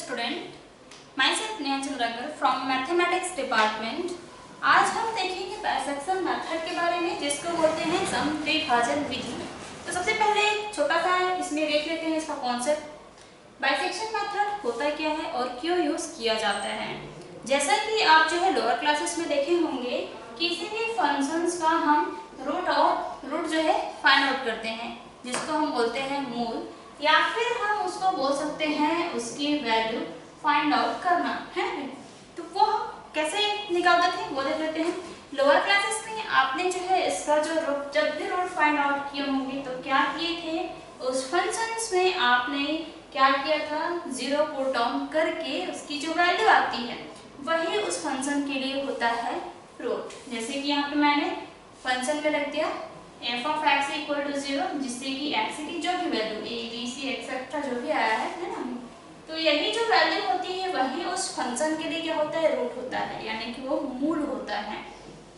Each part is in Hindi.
Student, my self Neha Chandrakar from mathematics department. आज हम देखेंगे बाइसेक्शन मेथड के बारे में, जिसको बोलते हैं सम द्विभाजन विधि। तो सबसे पहले छोटा सा इसमें देख लेते हैं इसका कॉन्सेप्ट। बाइसेक्शन मेथड होता क्या है और क्यों यूज किया जाता है। जैसा कि आप जो है लोअर क्लासेस में देखे होंगे, किसी भी फंक्शंस का हम रूट जो है फाइंड आउट करते हैं, जिसको हम बोलते हैं मूल, या फिर हम उसको बोल सकते हैं उसकी वैल्यू फाइंड आउट करना है। तो वो कैसे निकालते थे वो देख लेते हैं। लोअर क्लासेस में आपने जो है इसका जो रूट, जब भी रूट फाइंड आउट किए होंगे तो क्या किए थे, उस फंक्शंस में आपने क्या किया था, जीरो पुट ऑन करके उसकी जो वैल्यू आती है वही उस फंक्शन के लिए होता है रूट। जैसे कि यहाँ पे मैंने फंक्शन में रख दिया f of x equal to 0, जिससे कि x की जो भी value a b c etcetera जो भी आया है ना, तो यही जो वैल्यू होती है वही उस फंक्शन के लिए क्या होता है, रूट होता है, यानी कि वो मूल होता है।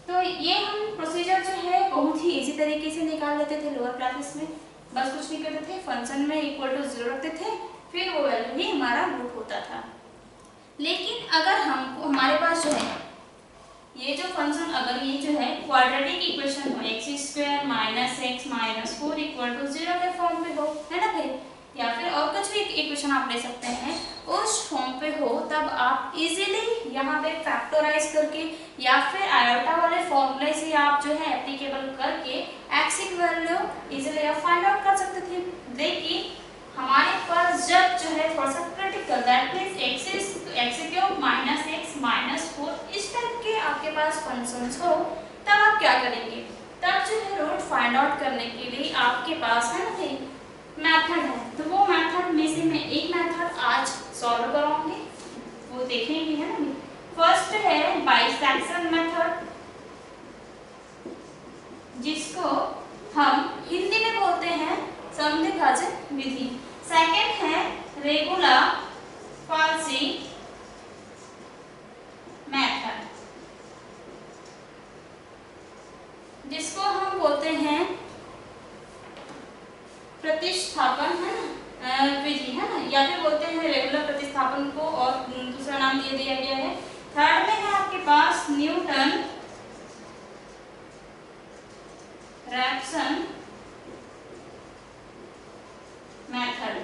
तो ये हम प्रोसीजर जो है बहुत ही इजी तरीके से निकाल लेते थे लोअर क्लासेस में। बस कुछ नहीं करते थे, फंक्शन में इक्वल टू 0 रखते थे, फिर वो वैल्यू ही हमारा रूट होता था। लेकिन अगर हमारे पास जो है ये जो फंक्शन, अगर ये जो है क्वाड्रेटिक इक्वेशन हो, x² - x - 4 इक्वल टू 0 के फॉर्म में हो, है ना भाई, या फिर और कुछ भी इक्वेशन आप ले सकते हैं, उस फॉर्म पे हो, तब आप इजीली यहाँ पे फैक्टराइज करके या फिर आयोटा वाले फॉर्मूले से आप जो है एप्लीकेबल करके x की वैल्यू इजीली आप फाइंड आउट कर सकते थे। लेकिन हमारे पास जब जो है थोड़ा सा critical, that means x³ - x - 4 इस टाइप के आपके पास फंक्शंस हो, तब आप क्या करेंगे, तब जो है रूट फाइंड आउट करने के लिए आपके पास है ना मेथड है। तो वो मेथड में से मैं एक मेथड आज सॉल्व कराऊंगी, वो देखेंगे, है ना। फर्स्ट है बाइसेक्शन मेथड, जिसको हम हिंदी में बोलते हैं समद्विभाजन विधि। सेकंड है रेगुलर फॉल्सी मेथड, जिसको हम बोलते हैं प्रतिस्थापन, है ना, विधि, है ना, या फिर बोलते हैं रेगुलर प्रतिस्थापन को, और दूसरा नाम दिया गया है। थर्ड में है आपके पास न्यूटन रैप्सन मेथड।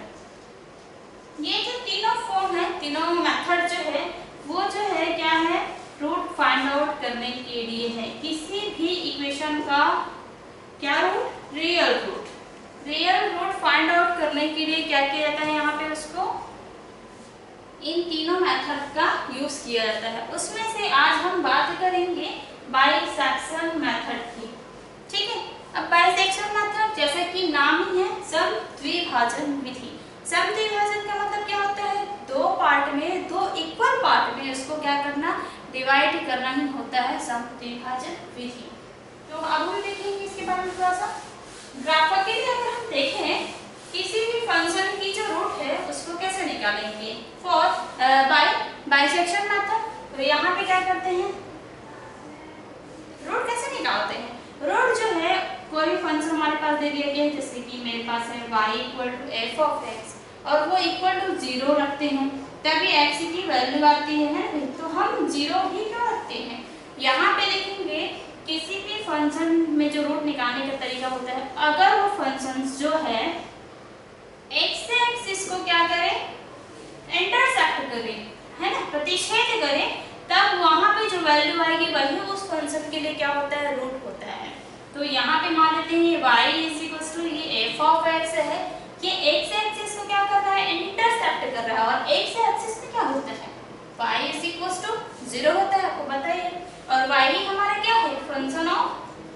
ये जो तीनों फॉर्म है, तीनों मेथड जो है वो जो है क्या है, रूट फाइंड आउट करने के लिए है। किसी भी इक्वेशन का क्या root, real root find out करने के लिए क्या किया जाता है, यहाँ पे उसको इन तीनों मेथड का यूज किया जाता है। उसमें से आज हम बात करेंगे बाइसेक्शन मेथड की, ठीक है। अब बाइसेक्शन मेथड जैसा कि नाम ही है, समद्विभाजन विधि। समद्विभाजन का मतलब क्या होता है, दो पार्ट में, दो इक्वल पार्ट में उसको क्या करना, डिवाइड करना ही होता है समद्विभाजन विधि। तो अब हम देखेंगे इसके बारे में थोड़ा सा ग्राफिकली। अगर हम देखें किसी भी फंक्शन की जो रूट है उसको कैसे निकालेंगे, फॉर बाइसेक्शन मेथड, तो यहाँ पे क्या करते हैं, रूट कैसे निकालते हैं। रूट जो है कोई भी फंक्शन हमारे पास दे दिया गया है, जैसे कि मेरे पास है y equal to f of x, और वो इक्वल टू 0 रखते हैं, तभी x की वैल्यू आती है, तो हम 0 ही क्यों रखते हैं। यहाँ पे देखेंगे किसी भी फंक्शन में जो रूट निकालने का तरीका होता है, अगर वो फंक्शन जो है x से एक्सिस को क्या करे, इंटरसेक्ट करे, है ना, प्रतिच्छेद करे, तब वहां पे जो वैल्यू आएगी वही उस फंक्शन के लिए क्या होता है, रूट होता है। तो यहाँ पे मान लेते हैं y इज इक्वल टू ये f ऑफ x है, ये x से एक्सिस को क्या कर रहा है, इंटरसेक्ट कर रहा है, और x से एक्सिस में क्या होता है, y इज इक्वल टू 0 होता है, आपको बताइए, और y ही हमारा क्या है, फंक्शन ऑफ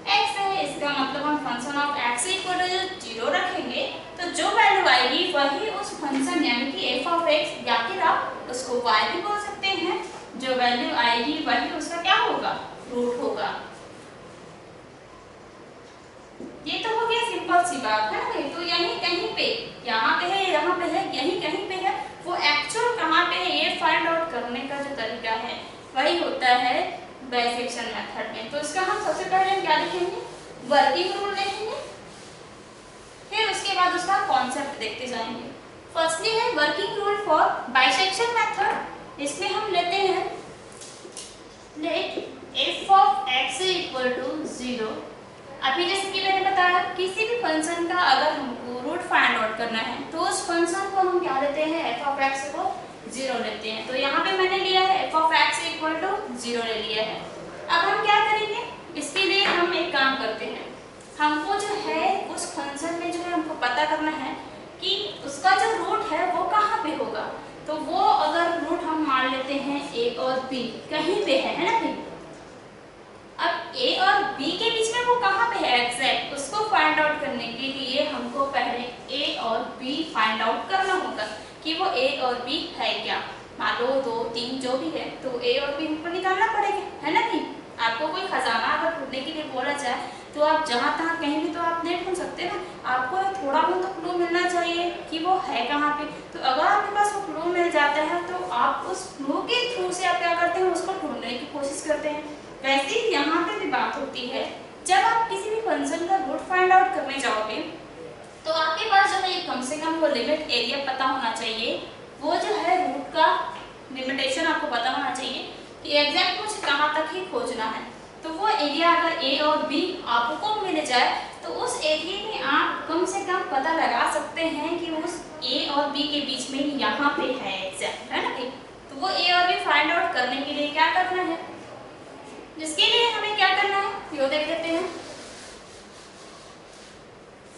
x है। इसका मतलब हम function of x equal to 0 रखेंगे, तो जो वैल्यू आएगी वही उस फंक्शन यानी कि f ऑफ x, या फिर आप उसको y भी बोल सकते हैं, जो वैल्यू आएगी वही उसका क्या होगा, रूट होगा। ये तो हो गया सिंपल सी बात, है ना। तो यही कहीं पे, यहाँ पे है, यहाँ पे है, यही कहीं पे है, वो एक्चुअल कहाँ पे है, ये फाइंड आउट करने का जो तरीका है वही होता है बाइसेक्शन मेथड में। तो इसका हम सबसे पहले क्या देखेंगे, वर्किंग रूल देखेंगे, फिर उसके बाद उसका कॉन्सेप्ट देखते जाएंगे। फर्स्टली है working rule for bisection method. इसमें हम लेते हैं let f of x equal to 0। अभी जैसे कि मैंने बताया किसी भी फंक्शन का अगर हमको रूट फाइंड आउट करना है तो उस फंक्शन को हम क्या लेते हैं, एफ ऑफ एक्स को 0 लेते हैं। तो यहाँ पे मैंने लिया है f of x equal to 0 ले लिया है। अब हम क्या करेंगे, इसके लिए हम एक काम करते हैं, हमको जो है उस फंक्शन में जो है हमको पता करना है कि उसका जो रूट है वो कहाँ पे होगा। तो वो अगर रूट हम मान लेते हैं ए और बी कहीं पे है ना भाई। अब ए और बी के बीच में वो कहाँ पे है एग्जैक्ट, उसको फाइंड आउट करने के लिए हमको पहले ए और बी फाइंड आउट करना होगा कि वो ए और बी है क्या। मान लो 2, 3 जो भी है तो ए और बी हमको निकालना पड़ेगा, है ना। नहीं आपको कोई खजाना अगर ढूंढने के लिए बोला जाए तो आप जहाँ तहाँ कहीं भी तो आप नहीं ढूंढ सकते ना, आपको थोड़ा बहुत तो क्लू मिलना चाहिए कि वो है कहाँ पे। तो अगर आपके पास वो क्लू मिल जाता है तो आप उस क्लू के थ्रू से आप क्या करते हैं, उसको ढूंढने की कोशिश करते हैं। वैसे ही यहाँ पे भी बात होती है, जब आप किसी भी फंक्शन का रूट फाइंड आउट करने जाओगे तो आपके पास जो है कम से कम वो लिमिट एरिया पता होना चाहिए, वो जो है रूट का लिमिटेशन आपको पता होना चाहिए कि एग्जैक्ट मुझे कहाँ तक ही खोजना है। तो वो एरिया अगर ए और बी आपको मिल जाए तो उस एरिया में आप कम से कम पता लगा सकते हैं कि उस ए और बी के बीच में यहाँ पे है एग्जैक्ट, है ना। तो वो ए और बी फाइंड आउट करने के लिए क्या करना है, जिसके लिए हमें क्या करना है यो देख लेते हैं।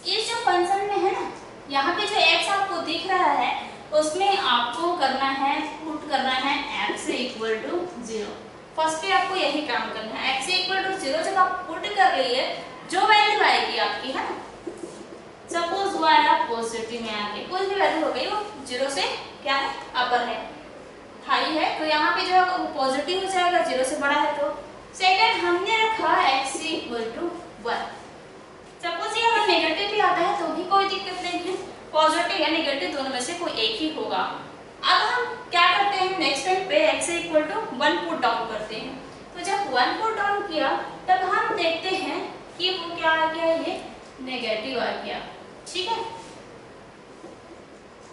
इस जो फंक्शन में है ना, यहाँ पे जो x आपको दिख रहा है उसमें आपको करना है पुट करना है x इक्वल टू 0। फर्स्ट पे आपको यही काम करना है, x इक्वल टू 0 जब आप पुट कर रही है जो वैल्यू आएगी आपकी, है ना। सपोज वो आया पॉजिटिव में आके कोई भी वैल्यू हो गई वो 0 से क्या है अपर है, हाई है, तो यहाँ पे जो है वो पॉजिटिव हो जाएगा, 0 से बड़ा है। तो सेकंड हमने रखा x इक्वल टू 1। सपोज ये अगर नेगेटिव भी आता है तो भी कोई दिक्कत नहीं है, पॉजिटिव या नेगेटिव दोनों में से कोई एक ही होगा। अब हम क्या करते हैं, नेक्स्ट टाइम पे x equal to 1 put down करते हैं। तो जब 1 पुट डाउन किया तब हम देखते हैं कि वो क्या आ गया, ये नेगेटिव आ गया, ठीक है।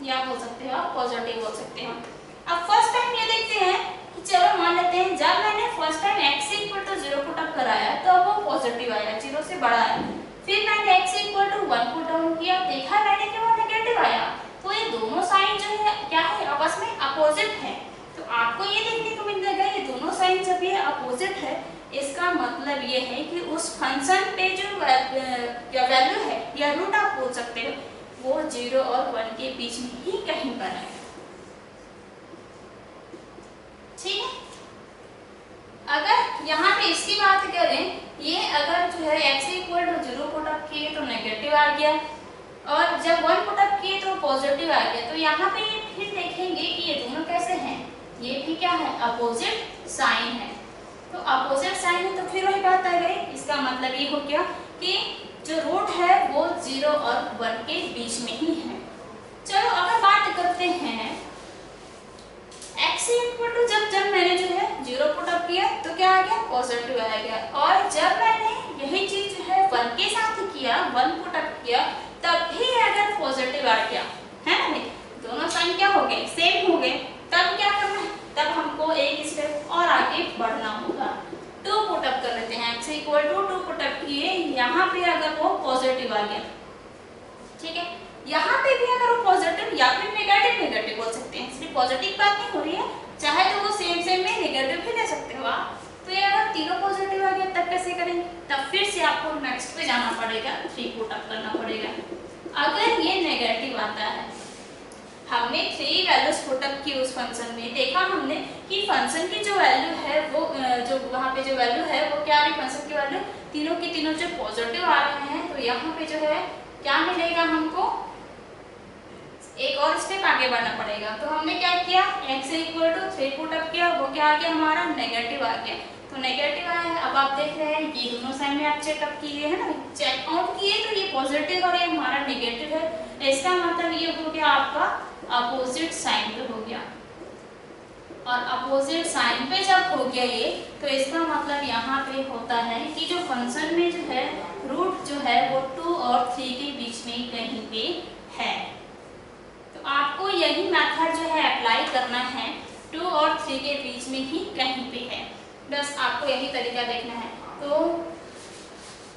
या बोल सकते हो आप पॉजिटिव बोल सकते हो। अब फर्स्ट टाइम ये देखते हैं कि चलो मान लेते हैं जब मैंने first time x equal to 0 put up कराया तो अब वो पॉजिटिव आया, 0 से बड़ा है। फिर मैंने x equal to 1 put down किया, देखा मैंने कि वो नेगेटिव आया। तो ये दोनों साइन जो है क्या है, आपस में अपोजिट है। तो आपको ये देखने को मिलेगा ये दोनों साइन जब ये अपोजिट है, इसका मतलब ये है कि उस फंक्शन पे जो वैल्यू है या रूट आप बोल सकते हो वो 0 और 1 के बीच में ही कहीं पर है, ठीक है। अगर यहाँ पे इसकी बात करें, ये अगर जो है x equal to 0 put up किए तो नेगेटिव आ गया और जब 1 पुट अप किए तो पॉजिटिव आ गया। तो यहाँ पे फिर देखेंगे कि ये दोनों कैसे हैं, ये भी क्या है अपोजिट साइन है। तो अपोजिट साइन है तो फिर वही बात आ गई, इसका मतलब ये हो गया कि जो रूट है वो 0 और 1 के बीच में ही है। चलो अगर बात करते हैं x इक्वल टू जब मैंने जो है 0 पुट अप किया तो क्या आ गया, पॉजिटिव आ गया। और जब मैंने यही चीज जो है 1 के साथ किया, 1 पुट अप किया, तब भी अगर पॉजिटिव आ गया, है ना, दोनों साइन क्या हो गए, सेम हो गए। तब क्या करना है, तब हमको एक स्टेप और आगे बढ़ना होगा। 2 पुट अप कर लेते हैं, x equal to 2 put up किए, यहाँ पे अगर वो पॉजिटिव आ गया, ठीक है, यहाँ पे भी अगर वो पॉजिटिव या फिर नेगेटिव बोल सकते हैं, इसलिए पॉजिटिव बात नहीं हो रही है, चाहे तो वो सेम में नेगेटिव भी ले सकते हो आप। तो ये अगर तीनों पॉजिटिव आ गया तब कैसे करेंगे, तब फिर से आपको नेक्स्ट पे जाना पड़ेगा, 3 पुट अप करना पड़ेगा। अगर ये नेगेटिव आता है, हमने 3 वैल्यूज पुट अप की उस फंक्शन में, देखा हमने कि फंक्शन की जो वैल्यू है वो जो वहाँ पे जो वैल्यू है वो क्या है, फंक्शन की वैल्यू तीनों की तीनों जो पॉजिटिव आ रहे हैं, तो यहाँ पे जो है क्या मिलेगा, हमको एक और स्टेप आगे बढ़ना पड़ेगा। तो हमने क्या किया, x equal to 3 put up किया, वो क्या आ गया हमारा नेगेटिव आ गया। तो नेगेटिव आया है, अब आप देख रहे हैं ये दोनों साइन में आप चेकअप किए है ना, चेक आउट किए तो ये पॉजिटिव और ये हमारा नेगेटिव है। इसका मतलब ये हो गया आपका अपोजिट साइन पे हो गया, और अपोजिट साइन पे जब हो गया ये, तो इसका मतलब यहाँ पे होता है कि जो फंक्शन में जो है रूट जो है वो 2 और 3 के बीच में कहीं पे है। तो आपको यही मेथड जो है अप्लाई करना है 2 और 3 के बीच में ही कहीं पे है, बस आपको यही तरीका देखना है। तो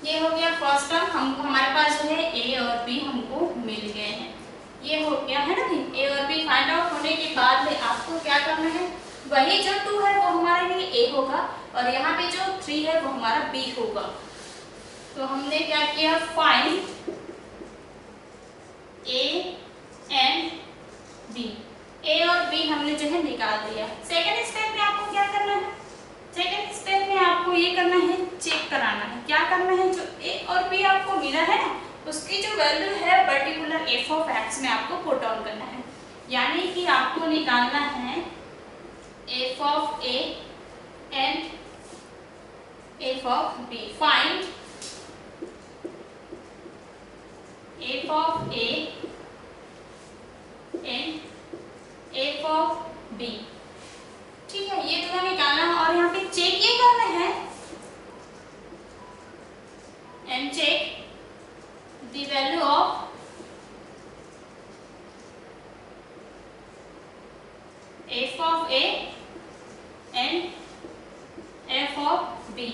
ये हो गया फर्स्ट टर्म, हम हमारे पास जो है ए और बी हमको मिल गए हैं, ये हो गया है ना भाई। ए और बी फाइंड आउट होने के बाद में आपको क्या करना है, वही जो 2 है वो हमारे लिए ए होगा और यहाँ पे जो 3 है वो हमारा बी होगा। तो हमने क्या किया, फाइंड ए एंड बी, ए और बी हमने जो है निकाल दिया। सेकेंड स्टेप में आपको क्या करना है, सेकेंड स्टेप में आपको ये करना है, चेक कराना है। क्या करना है, जो ए और बी आपको मिला है ना उसकी जो वैल्यू है पर्टिकुलर एफ ऑफ एक्स में आपको पुट डाउन करना है, यानी कि आपको निकालना है f of a and f of b. Find f of a and f of b, ठीक है, ये तुम्हें निकालना है। और यहाँ पे चेक ये करना है, and check the value of f of a and f of b,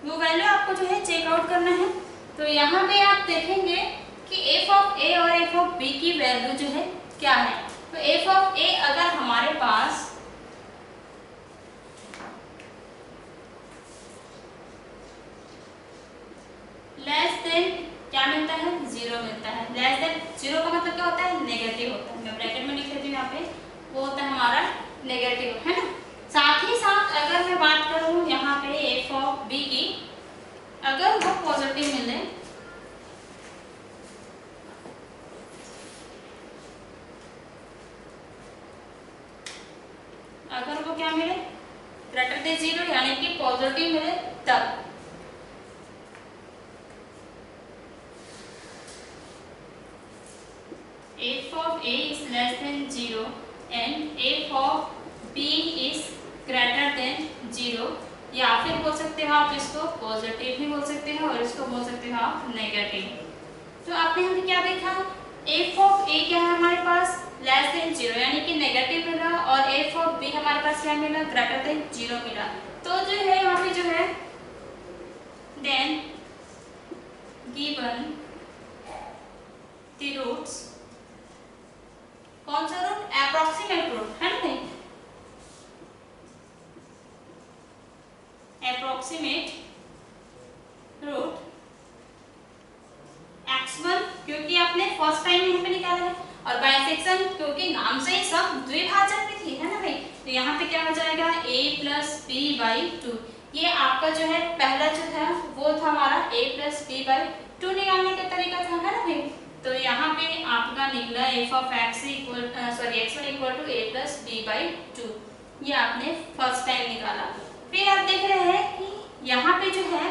वो वैल्यू आपको जो है चेक आउट करना है। तो यहाँ पे आप देखेंगे कि एफ ऑफ ए और एफ ऑफ बी की वैल्यू जो है क्या है। तो एफ ऑफ ए अगर हमारे पास लेस देन क्या मिलता है, 0 मिलता है। लेस देन 0 का मतलब क्या होता है, नेगेटिव होता है। मैं ब्रैकेट में लिख लेती हूँ, यहाँ पे वो होता है हमारा नेगेटिव, है ना। साथ ही साथ अगर मैं बात करूँ यहाँ पे एफ ऑफ बी की, अगर वो पॉजिटिव मिले, अगर वो क्या मिले, ग्रेटर देन 0 यानी कि पॉजिटिव मिले, तब f of a is less than 0 and f of b is greater than 0, या फिर बोल सकते हो आप इसको पॉजिटिव भी बोल सकते हो और इसको बोल सकते हो आप नेगेटिव। तो आपने हमने क्या देखा, f of a क्या है हमारे पास, लेस देन 0 यानी कि नेगेटिव मिला, और f of b हमारे पास क्या मिला, ग्रेटर देन 0 मिला। तो जो है यहाँ पे जो है देन गिवन द रूट्स, कौन सा रूट, अप्रोक्सीमेट रूट, है ना भाई, अप्रोक्सीमेट रूट x1, क्योंकि आपने फर्स्ट टाइम यहाँ पे निकाला है, और बाइसेक्शन क्योंकि नाम से ही सब द्विभाजक भी थी, है ना भाई। तो यहाँ पे क्या हो जाएगा, a प्लस बी बाई 2, ये आपका जो है पहला जो था वो था हमारा a प्लस बी बाई 2 निकालने का तरीका था, है ना भाई। तो यहाँ पे आपका निकला f of x equal x1 equal to a plus b by 2, ये आपने फर्स्ट टाइम निकाला। फिर आप देख रहे हैं कि यहाँ पे जो है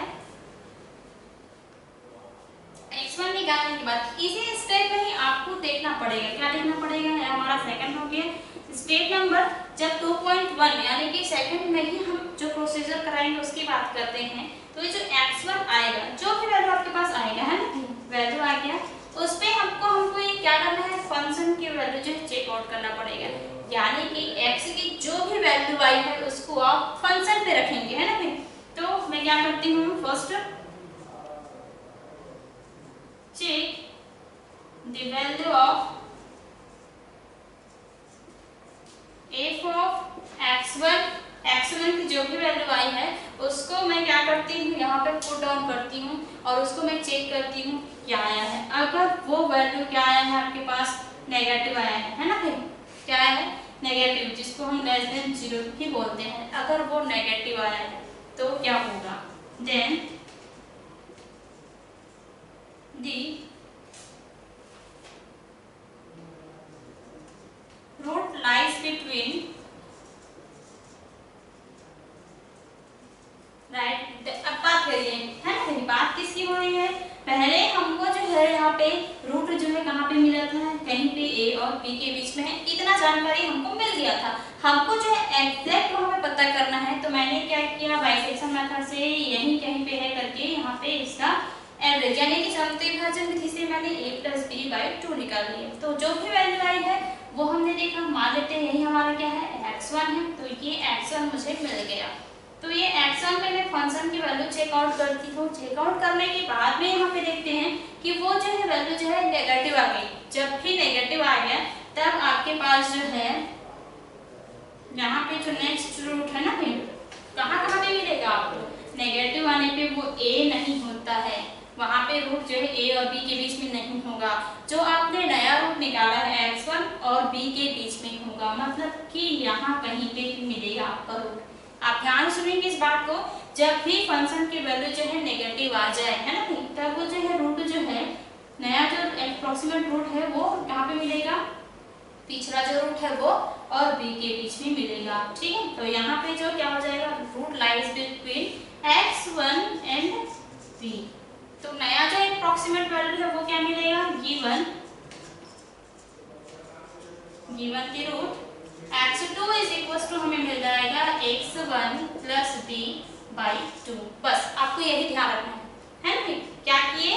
x1 निकालने के बाद इसी स्टेप में ही आपको देखना पड़ेगा, क्या देखना पड़ेगा, हमारा सेकंड हो गया स्टेप नंबर, जब 2.1 यानी कि सेकंड में ही हम जो प्रोसीजर कराएंगे उसकी बात करते हैं। तो ये जो x1 आएगा, जो भी वैल्यू आपके पास आएगा, है ना, वैल्यू आ गया, उस पे हमको ये क्या करना है, फंक्शन की वैल्यू जो है चेक आउट करना पड़ेगा, यानी कि x की जो भी वैल्यू आई है उसको आप फंक्शन पे रखेंगे, है ना भाई। तो मैं क्या करती हूँ, first check the value of f of x1 की जो भी वैल्यू आई है उसको मैं क्या करती हूँ, यहाँ पे पुट डाउन करती हूँ और उसको मैं चेक करती हूँ क्या आया है। अगर वो वैल्यू क्या आया है आपके पास, नेगेटिव आया है ना भाई, क्या आया है, नेगेटिव, जिसको हम लेस देन 0 ही बोलते हैं। अगर वो नेगेटिव आया है तो क्या होगा, then the root lies between, right. अब बात करिए, है ना भाई, बात किसकी हो रही है, पहले हमको जो है यहाँ पे रूट जो है कहाँ पे मिला था, कहीं पे a और b के बीच में है, इतना जानकारी हमको मिल गया था। हमको जो है एग्जैक्ट हमें पता करना है, तो मैंने क्या किया, बाइसेक्शन मेथड से यही कहीं पे है करके यहाँ पे इसका एवरेज, यानी कि समद्विभाजन विधि से मैंने a प्लस बी बाई 2 निकाल लिया। तो जो भी वैल्यू आई है वो हमने देखा, मान लेते हैं यही हमारा क्या है x1 है, तो ये x1 मुझे मिल गया। तो ये x1 पे मैं फंक्शन की वैल्यू चेकआउट करती हूँ। चेकआउट करने के बाद में यहाँ पे देखते हैं कि वो जो है वैल्यू जो है नेगेटिव आ गई। जब भी नेगेटिव आ गया तब आपके पास जो है यहाँ पे जो नेक्स्ट रूट है ना, कहाँ कहाँ पे मिलेगा आपको, नेगेटिव आने पे वो a नहीं होता है, वहाँ पे रूट जो है a और b के बीच में नहीं होगा। जो आपने नया रूट निकाला है x1 और b के बीच में होगा, मतलब कि यहाँ कहीं पे भी मिलेगा आपका रूट। आप ध्यान सुनेंगे इस बात को, जब भी फंक्शन की वैल्यू जो है नेगेटिव आ जाए है ना, तब वो जो है रूट जो है नया जो अप्रोक्सीमेट रूट है वो कहाँ पे मिलेगा, पिछला जो रूट है वो और b के बीच में मिलेगा। ठीक है, तो यहाँ पे जो क्या हो जाएगा, root lies between x1 and b। तो नया जो अप्रोक्सीमेट वैल्यू है वो क्या मिलेगा, गिवन की root x2 is equal to हमें मिल जाएगा x1 प्लस b बाई 2। बस आपको यही ध्यान रखना है ना। क्या किए,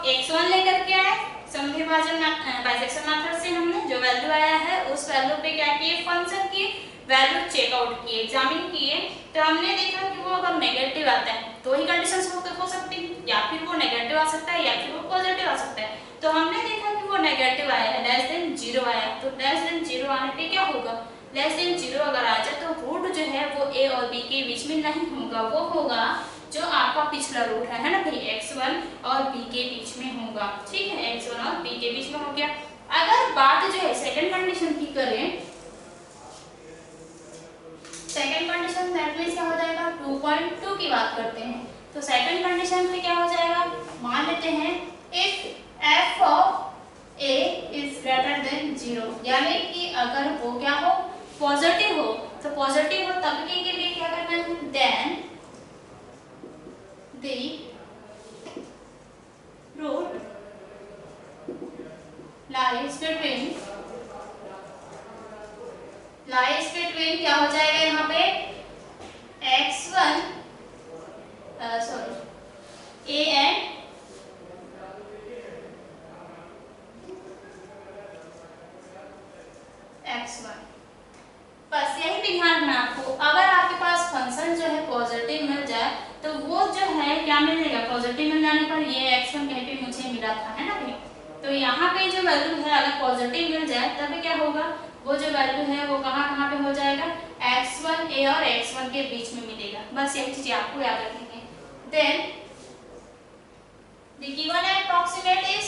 x1 लेकर के आए, समद्विभाजन बाइसेक्शन मेथड से हमने जो वैल्यू आया है उस वैल्यू पे क्या किए, फंक्शन की वैल्यू चेकआउट किए, एग्जामिन किए। तो हमने देखा कि वो अगर नेगेटिव आता है तो ही कंडीशंस हो सकती है, या फिर वो नेगेटिव आ सकता है या फिर वो पॉजिटिव आ सकता है। तो हमने देखा कि वो नेगेटिव आया है, लेस देन 0 आया। तो लेस देन 0 आने पे क्या होगा, लेस देन 0 अगर आ जाए तो रूट जो है वो a और b के बीच में नहीं होगा, वो होगा जो आपका पिछला रूट है ना भाई, x1 और b के बीच में होगा। ठीक है, x1 और b के बीच में हो गया। अगर बात जो है सेकंड कंडीशन की करें, सेकंड कंडीशन दैट मींस क्या हो जाएगा, 2.2 की बात करते हैं। तो सेकंड कंडीशन में क्या हो जाएगा, मान लेते हैं if f of a is greater than 0, यानी कि अगर वो क्या हो, पॉजिटिव हो। तो पॉजिटिव हो तब के लिए क्या करना है, then the root lies between क्या हो जाएगा यहाँ पे x1 a and x1। बस यही भी ध्यान रखना आपको, अगर आपके पास फंक्शन जो है पॉजिटिव मिल जाए तो वो जो है क्या मिलेगा, पॉजिटिव मिल जाने पर ये x1 कहीं पे मुझे मिला था है ना भाई, तो यहाँ पे जो वैल्यू है अगर पॉजिटिव मिल जाए तब क्या होगा, वो जो वैल्यू है वो कहाँ पे हो जाएगा, x1 a और x1 के बीच में मिलेगा। बस यही चीजें आपको याद रखेंगे। Then the given approximate is,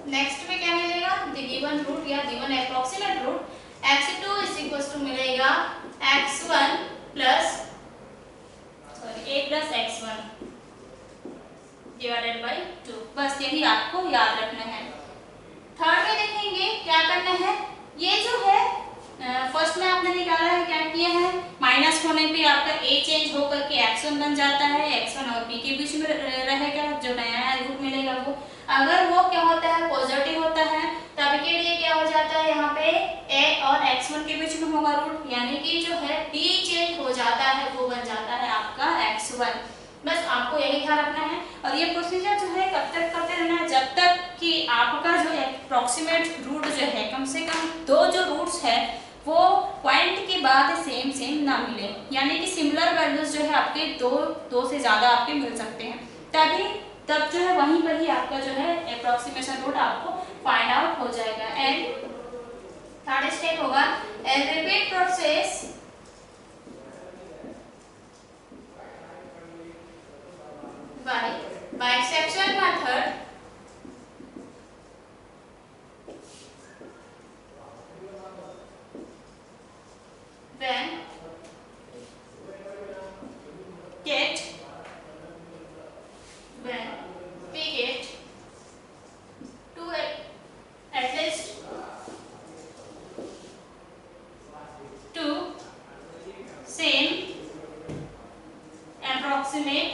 next में क्या मिलेगा, the given root या given approximate root x2 is equals to मिलेगा x1 plus a plus x1 divided by 2। बस यही आपको याद रखना है। थर्ड में देखेंगे क्या करना है, ये जो है फर्स्ट में आपने निकाला है, क्या किया है, माइनस होने पे आपका a चेंज होकर के x1 बन जाता है, x1 और b के बीच में रहेगा, जो नया रूट मिलेगा वो। अगर वो क्या होता है, पॉजिटिव होता है, तब के लिए क्या हो जाता है, यहाँ पे a और x1 के बीच में होगा रूट, यानी कि जो है b चेंज हो जाता है, वो बन जाता है आपका x1। बस आपको यही ध्यान रखना है। और ये प्रोसीजर जो है कब तक करते रहना है, जब तक कि आपका जो अप्रोक्सीमेट रूट जो है, कम से कम दो जो रूट्स है वो पॉइंट के बाद सेम ना मिले, यानी कि सिमिलर वैल्यूज जो है आपके दो से ज्यादा आपके मिल सकते हैं, तब जो है वहीं पर ही आपका जो है अप्रोक्सीमेशन रूट आपको फाइंड आउट हो जाएगा। एंड थर्ड स्टेप होगा repeat process by bisection method when we get two at least two same approximate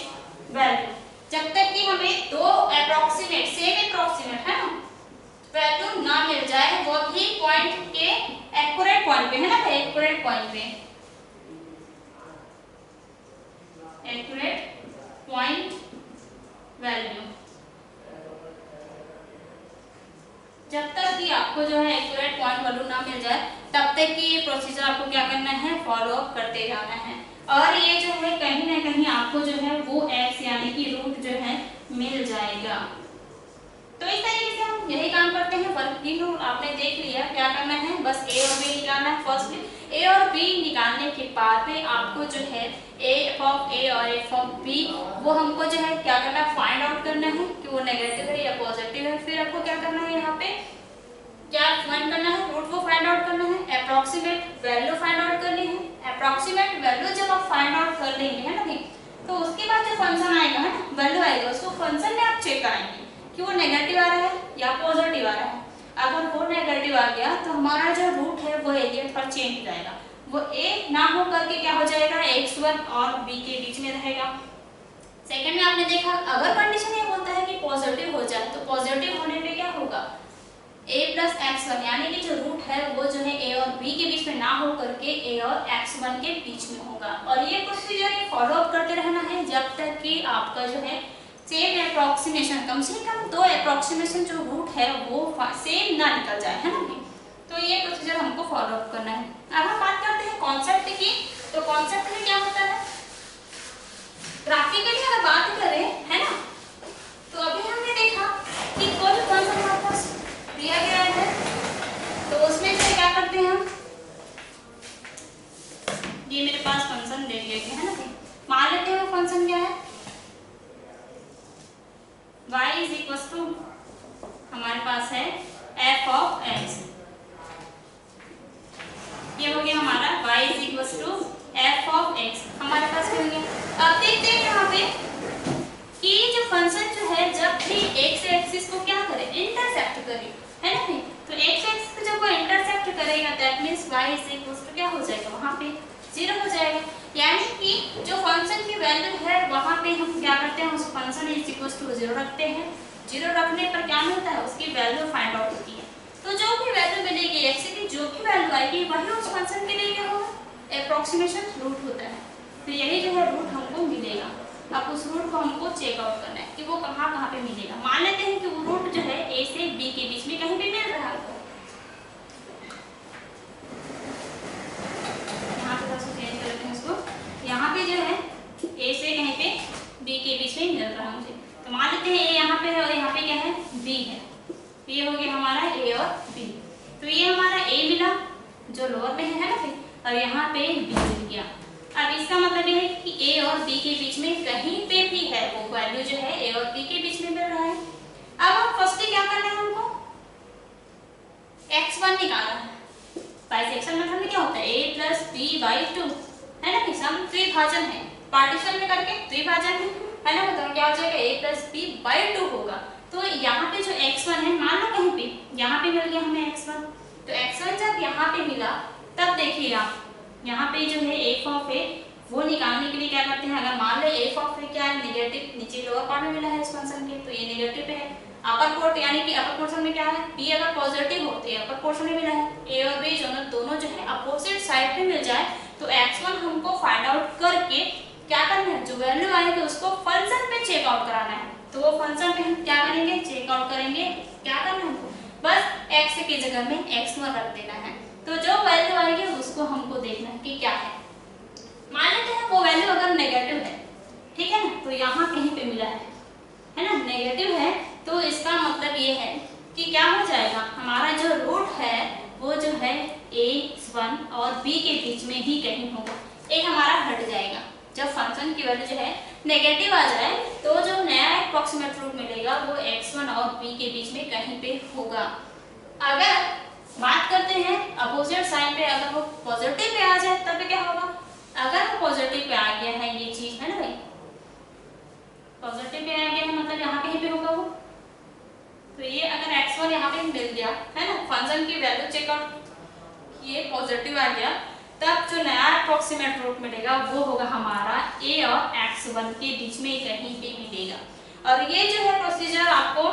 value. जब तक कि हमें दो अप्रोक्सीमेट है ना वैल्यू ना मिल जाए, वो भी पॉइंट के एक्यूरेट पॉइंट पे है ना, एक्यूरेट पॉइंट वैल्यू आपको जो है एक्यूरेट पॉइंट वैल्यू ना मिल जाए तब तक कि ये प्रोसीजर आपको क्या करना है, फॉलो अप करते जाना है। और ये जो है कहीं ना कहीं आपको जो है वो एक्स यानी कि रूट जो है मिल जाएगा। तो इस तरीके से हम यही काम करते हैं। वर्किंग रूल आपने देख लिया, क्या करना है, बस ए और बी निकालना है। फर्स्ट ए और बी निकालने के बाद में आपको जो है एफ ऑफ ए और एफ ऑफ बी वो हमको जो है क्या करना है, फाइंड आउट करना है कि वो नेगेटिव है या पॉजिटिव है। फिर आपको क्या करना है, यहाँ पे क्या फाइंड करना है, रूट वो फाइंड आउट करना है, अप्रोक्सीमेट वैल्यू फाइंड आउट करनी है। अप्रोक्सीमेट वैल्यू जब आप फाइंड आउट कर लेंगे, है ना, तो उसके बाद जो फंक्शन आएगा, है ना, वैल्यू आएगा, उसको फंक्शन में आप चेक कराएंगे कि वो नेगेटिव आ रहा है या पॉजिटिव आ रहा है। अगर वो नेगेटिव आ गया तो हमारा जो रूट है वो एरिया थोड़ा चेंज हो जाएगा, वो ए ना हो करके क्या हो जाएगा, x1 और b के बीच में रहेगा। सेकंड में आपने देखा, अगर कंडीशन ये बोलता है कि पॉजिटिव हो जाए तो पॉजिटिव होने पे क्या होगा, a प्लस x1 यानी कि जो रूट है वो जो है a और b के बीच में ना हो करके a और x1 के बीच में होगा। और ये प्रोसीजर फॉलो अप करते रहना है जब तक कि आपका जो है सेम अप्रोक्सीमेशन, कम से कम 2 अप्रोक्सीमेशन जो रूट है वो सेम ना निकल जाए, है ना। तो ये प्रोसीजर हमको फॉलो अप करना है। अब हम बात करते हैं कॉन्सेप्ट की। तो कॉन्सेप्ट में क्या होता है, ग्राफिकली अगर बात करें, है ना, तो अभी हमने देखा कि कोई भी फंक्शन हमारे पास दिया गया है तो उसमें से क्या करते हैं हम, ये मेरे पास फंक्शन दे दिया गया है ना, मान लेते हैं वो फंक्शन क्या है, y इज इक्वल टू हमारे पास है f ऑफ x। ये हो गया हमारा y is equal to f of x हमारे पास क्या हो गया। अब देखते हैं यहाँ पे कि जो फंक्शन जो है जब भी x एक्सिस को क्या करे, इंटरसेक्ट करे, है ना। तो x एक्सिस को जब वो इंटरसेक्ट करेगा that means y is equal to क्या हो जाएगा, वहां पे 0 हो जाएगा। यानी कि जो फंक्शन की वैल्यू है वहां पे हम क्या करते हैं, उस फंक्शन इज इक्वल टू 0 रखते हैं। 0 रखने पर क्या मिलता है, उसकी वैल्यू फाइंड आउट होती है। तो जो भी वैल्यू मिलेगी x की, जो भी वैल्यू आएगी वही उस फंक्शन के लिए क्या होगा, अप्रोक्सीमेशन रूट होता है। तो यही जो है रूट हमको मिलेगा। अब उस रूट को हमको चेक आउट करना है कि वो कहाँ कहाँ पे मिलेगा। मान लेते हैं कि वो रूट जो है a से b के बीच में कहीं भी मिल रहा है, यहाँ पे जो है a से कहीं पे b के बीच में मिल रहा है मुझे। तो मान लेते हैं a यहाँ पे है और यहाँ पे क्या है, b है। तो ये हो गया हमारा a और b। तो ये हमारा a मिला जो लोअर में है ना, फिर और यहाँ पे b मिल गया। अब इसका मतलब ये है कि a और b के बीच में कहीं पे भी है वो वैल्यू जो है a और b के बीच में मिल रहा है। अब हम फर्स्ट क्या करना है, हमको x1 निकालना है। बाइसेक्शन मेथड में क्या होता है, a प्लस b बाई 2, है ना, सम द्विभाजन है, पार्टीशन में करके द्विभाजन है ना, मतलब क्या हो जाएगा, a प्लस b बाई 2 होगा। तो यहाँ पे जो x1 है, मान लो कहीं पे यहाँ पे मिल गया हमें x1, तो x1 जब यहाँ पे मिला तब देखिए आप यहाँ पे जो है f ऑफ a वो निकालने के लिए क्या करते हैं, अगर मान लो f ऑफ a क्या है, नेगेटिव, नीचे लोअर पार्ट में मिला है इस फंक्शन के, तो ये नेगेटिव पे है। अपर पोर्ट यानी कि अपर पोर्शन में क्या है, b अगर पॉजिटिव हो तो अपर पोर्शन में मिला है, a और b दोनों जो है अपोजिट साइड पे मिल जाए तो x1 हमको फाइंड आउट करके क्या करना है, जो वैल्यू आएगी उसको फंक्शन पे चेक आउट कराना है। तो वो फंक्शन पे हम क्या करेंगे, चेक आउट करेंगे। क्या करना है हमको, बस x की जगह में x1 रख देना है। तो जो वैल्यू आएगी उसको हमको देखना है कि क्या है। मान लेते हैं वो वैल्यू अगर नेगेटिव है, ठीक है ना, तो यहाँ कहीं पे मिला है ना, नेगेटिव है, तो इसका मतलब ये है कि क्या हो जाएगा, हमारा जो रूट है वो जो है a1 और b के बीच में ही कहीं होगा, a हमारा हट जाएगा। जब फंक्शन की वैल्यू जो है नेगेटिव आ जाए तो जो नया अप्रॉक्सीमेट रूट मिलेगा वो x1 और b के बीच में कहीं पे होगा। अगर बात करते हैं अपोजिट साइन पे, अगर वो पॉजिटिव पे आ जाए तब क्या होगा, अगर वो पॉजिटिव पे आ गया है ये चीज, है ना भाई, पॉजिटिव पे आ गया है मतलब यहाँ कहीं पे होगा वो। तो ये अगर x1 यहाँ पे मिल गया है ना, फंक्शन की वैल्यू चेक आउट ये पॉजिटिव आ गया, तब जो नया अप्रॉक्सीमेट रूट मिलेगा वो होगा हमारा a और x1 के बीच में कहीं पे मिलेगा। और ये जो है प्रोसीजर आपको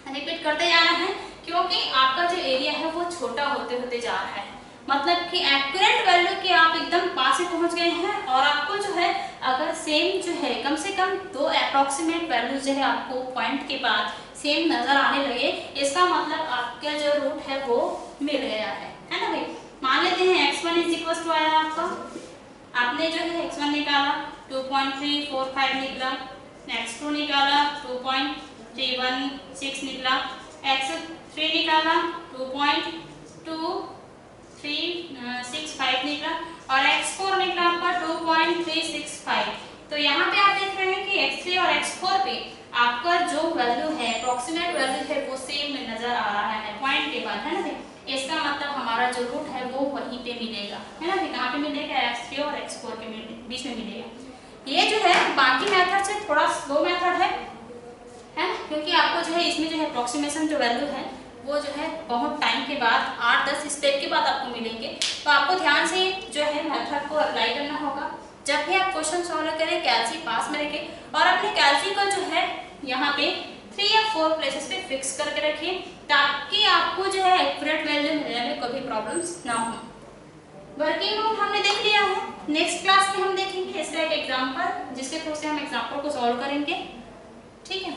रिपीट करते जाना है क्योंकि आपका जो एरिया है वो छोटा होते होते जा रहा है, मतलब कि एक्यूरेट वैल्यू के आप एकदम पास ही पहुंच गए हैं। और आपको जो है अगर सेम जो है कम से कम 2 अप्रॉक्सीमेट वैल्यू जो है आपको पॉइंट के बाद सेम नजर आने लगे, इसका मतलब आपका जो रूट है वो मिल गया है ना भाई। मान लेते हैं x1 इज इक्वल टू आया आपका, आपने जो है x1 निकाला 2.345 निकला, x2 निकाला 2.316 निकला, x3 निकाला 2.2365 निकला और x4 निकला आपका 2.365। तो यहाँ पे आप देख रहे हैं कि x3 और x4 पे आपका जो वैल्यू है, अप्रोक्सीमेट वैल्यू है वो सेम नजर आ रहा है पॉइंट के बाद, है ना भाई। इसका मतलब हमारा जो रूट है वो वहीं पे मिलेगा, है ना भाई। कहाँ पे मिलेगा? x3 और x4 के बीच में मिलेगा। ये जो है बाकी मेथड से थोड़ा स्लो मेथड है ना, क्योंकि आपको जो है इसमें जो है अप्रोक्सीमेशन जो वैल्यू है वो जो है बहुत टाइम के बाद 8-10 स्टेप के बाद आपको मिलेंगे। तो आपको ध्यान से जो है मेथड को अप्लाई करना होगा। जब भी आप क्वेश्चन सॉल्व करें कैलसी पास में रखें और अपने कैलसी को जो है यहाँ पे 3 या 4 प्लेसेस पे फिक्स करके रखिए, ताकि आपको जो है एक्यूरेट वैल्यू मिलने में कोई प्रॉब्लम्स ना हो। वर्किंग नोट हमने देख लिया है, नेक्स्ट क्लास में हम देखेंगे इसका एक एग्जाम्पल, जिसके थ्रू से हम एग्जाम्पल को सॉल्व करेंगे। ठीक है।